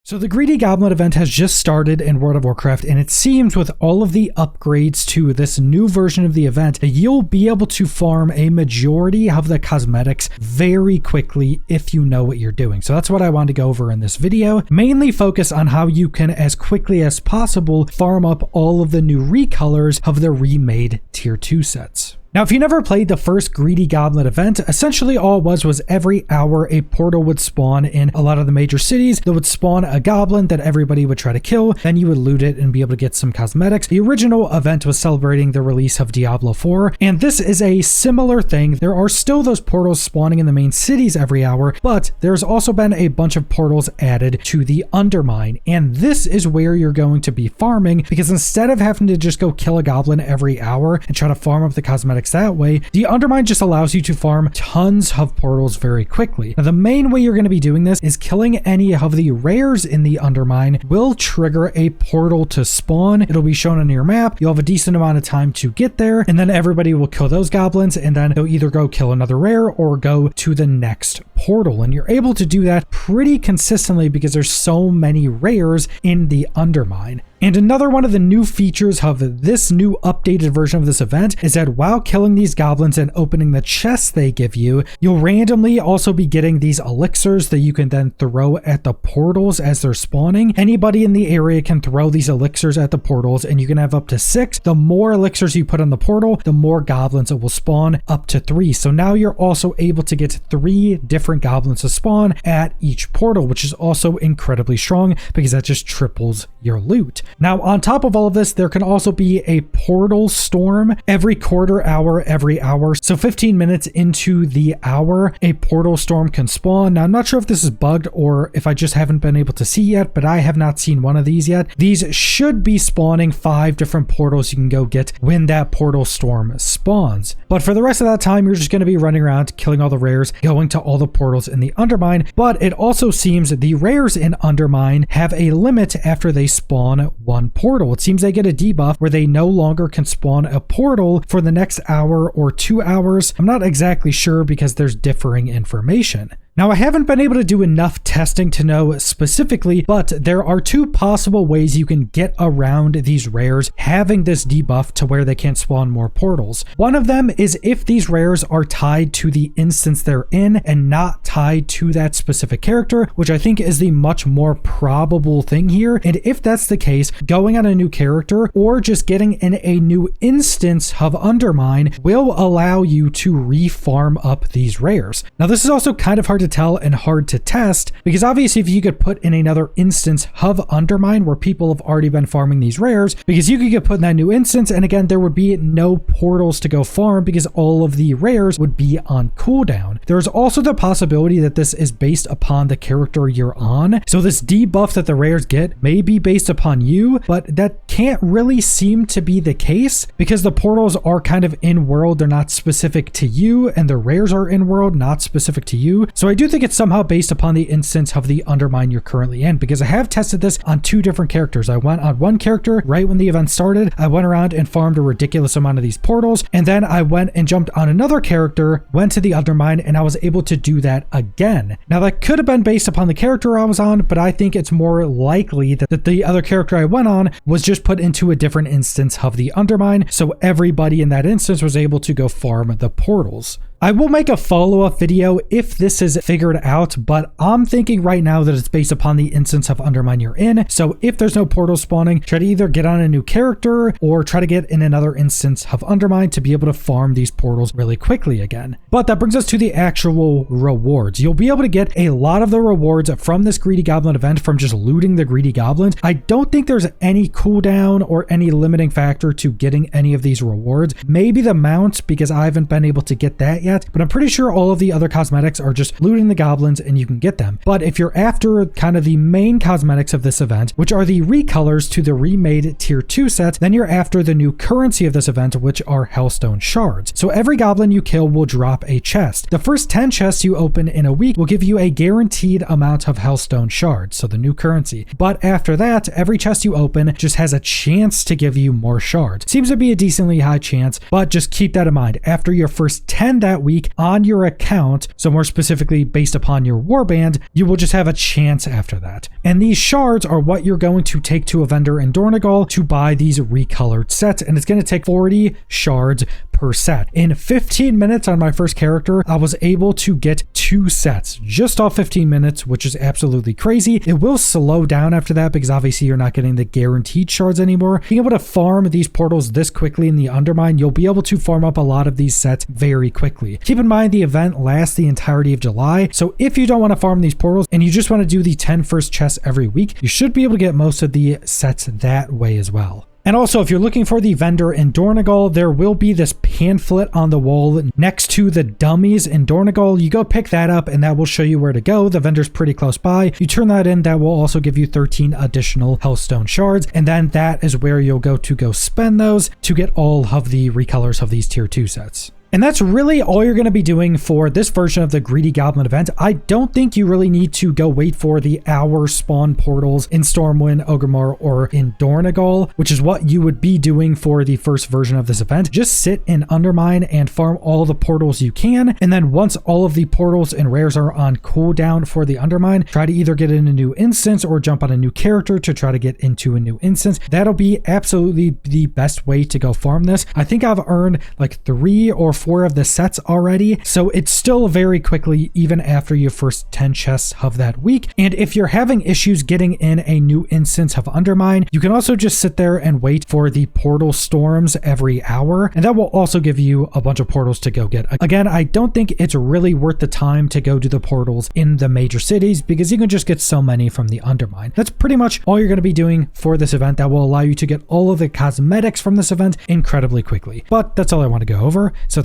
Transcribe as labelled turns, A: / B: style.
A: So the Greedy Goblin event has just started in World of Warcraft, and it seems with all of the upgrades to this new version of the event that you'll be able to farm a majority of the cosmetics very quickly if you know what you're doing. So that's what I wanted to go over in this video. Mainly focus on how you can, as quickly as possible, farm up all of the new recolors of the remade tier 2 sets. Now, if you never played the first Greedy Goblin event, essentially all it was every hour a portal would spawn in a lot of the major cities that would spawn a goblin that everybody would try to kill. Then you would loot it and be able to get some cosmetics. The original event was celebrating the release of Diablo 4, and this is a similar thing. There are still those portals spawning in the main cities every hour, but there's also been a bunch of portals added to the Undermine, and this is where you're going to be farming, because instead of having to just go kill a goblin every hour and try to farm up the cosmetics that way, the Undermine just allows you to farm tons of portals very quickly. Now, the main way you're going to be doing this is killing any of the rares in the Undermine will trigger a portal to spawn. It'll be shown on your map. You'll have a decent amount of time to get there, and then everybody will kill those goblins, and then they'll either go kill another rare or go to the next portal. And you're able to do that pretty consistently because there's so many rares in the Undermine. And another one of the new features of this new updated version of this event is that while killing these goblins and opening the chests they give you, you'll randomly also be getting these elixirs that you can then throw at the portals as they're spawning. Anybody in the area can throw these elixirs at the portals, and you can have up to 6. The more elixirs you put on the portal, the more goblins it will spawn, up to 3. So now you're also able to get 3 different goblins to spawn at each portal, which is also incredibly strong because that just triples your loot. Now, on top of all of this, there can also be a portal storm every quarter hour, every hour. So 15 minutes into the hour, a portal storm can spawn. Now, I'm not sure if this is bugged or if I just haven't been able to see yet, but I have not seen one of these yet. These should be spawning 5 different portals you can go get when that portal storm spawns. But for the rest of that time, you're just going to be running around, killing all the rares, going to all the portals in the Undermine. But it also seems the rares in Undermine have a limit after they spawn one portal. It seems they get a debuff where they no longer can spawn a portal for the next hour or 2 hours. I'm not exactly sure because there's differing information. Now, I haven't been able to do enough testing to know specifically, but there are 2 possible ways you can get around these rares having this debuff to where they can't spawn more portals. One of them is if these rares are tied to the instance they're in and not tied to that specific character, which I think is the much more probable thing here. And if that's the case, going on a new character or just getting in a new instance of Undermine will allow you to re-farm up these rares. Now, this is also kind of hard to tell and hard to test because obviously if you could put in another instance of Undermine where people have already been farming these rares, because you could get put in that new instance, and again, there would be no portals to go farm because all of the rares would be on cooldown. There's also the possibility that this is based upon the character you're on. So this debuff that the rares get may be based upon you, but that can't really seem to be the case because the portals are kind of in world. They're not specific to you, and the rares are in world, not specific to you. So I do think it's somehow based upon the instance of the Undermine you're currently in, because I have tested this on 2 different characters. I went on one character right when the event started. I went around and farmed a ridiculous amount of these portals, and then I went and jumped on another character, went to the Undermine, and I was able to do that again. Now, that could have been based upon the character I was on, but I think it's more likely that the other character I went on was just put into a different instance of the Undermine, so everybody in that instance was able to go farm the portals. I will make a follow-up video if this is figured out, but I'm thinking right now that it's based upon the instance of Undermine you're in. So if there's no portal spawning, try to either get on a new character or try to get in another instance of Undermine to be able to farm these portals really quickly again. But that brings us to the actual rewards. You'll be able to get a lot of the rewards from this Greedy Goblin event from just looting the Greedy Goblins. I don't think there's any cooldown or any limiting factor to getting any of these rewards. Maybe the mounts, because I haven't been able to get that yet. But I'm pretty sure all of the other cosmetics are just looting the goblins and you can get them. But if you're after kind of the main cosmetics of this event, which are the recolors to the remade tier 2 set, then you're after the new currency of this event, which are Hellstone shards. So every goblin you kill will drop a chest. The first 10 chests you open in a week will give you a guaranteed amount of Hellstone shards, so the new currency. But after that, every chest you open just has a chance to give you more shards. Seems to be a decently high chance, but just keep that in mind. After your first 10 that that week on your account, so more specifically based upon your warband, you will just have a chance after that. And these shards are what you're going to take to a vendor in Dornegal to buy these recolored sets, and it's going to take 40 shards per set. In 15 minutes on my first character, I was able to get 2 sets just off 15 minutes, which is absolutely crazy. It will slow down after that because obviously you're not getting the guaranteed shards anymore. Being able to farm these portals this quickly in the Undermine, you'll be able to farm up a lot of these sets very quickly. Keep in mind the event lasts the entirety of July, so if you don't want to farm these portals and you just want to do the 10 first chests every week, you should be able to get most of the sets that way as well. And also, if you're looking for the vendor in Dornegal, there will be this pamphlet on the wall next to the dummies in Dornegal. You go pick that up and that will show you where to go. The vendor's pretty close by. You turn that in, that will also give you 13 additional Hellstone shards. And then that is where you'll go spend those to get all of the recolors of these tier 2 sets. And that's really all you're going to be doing for this version of the Greedy Goblin event. I don't think you really need to go wait for the hour spawn portals in Stormwind, Orgrimmar, or in Dornegal, which is what you would be doing for the first version of this event. Just sit in Undermine and farm all the portals you can. And then once all of the portals and rares are on cooldown for the Undermine, try to either get in a new instance or jump on a new character to try to get into a new instance. That'll be absolutely the best way to go farm this. I think I've earned like 3 or 4 of the sets already, so it's still very quickly even after your first 10 chests of that week. And if you're having issues getting in a new instance of Undermine, you can also just sit there and wait for the portal storms every hour, and that will also give you a bunch of portals to go get. Again, I don't think it's really worth the time to go to the portals in the major cities because you can just get so many from the Undermine. That's pretty much all you're going to be doing for this event. That will allow you to get all of the cosmetics from this event incredibly quickly. But that's all I want to go over. So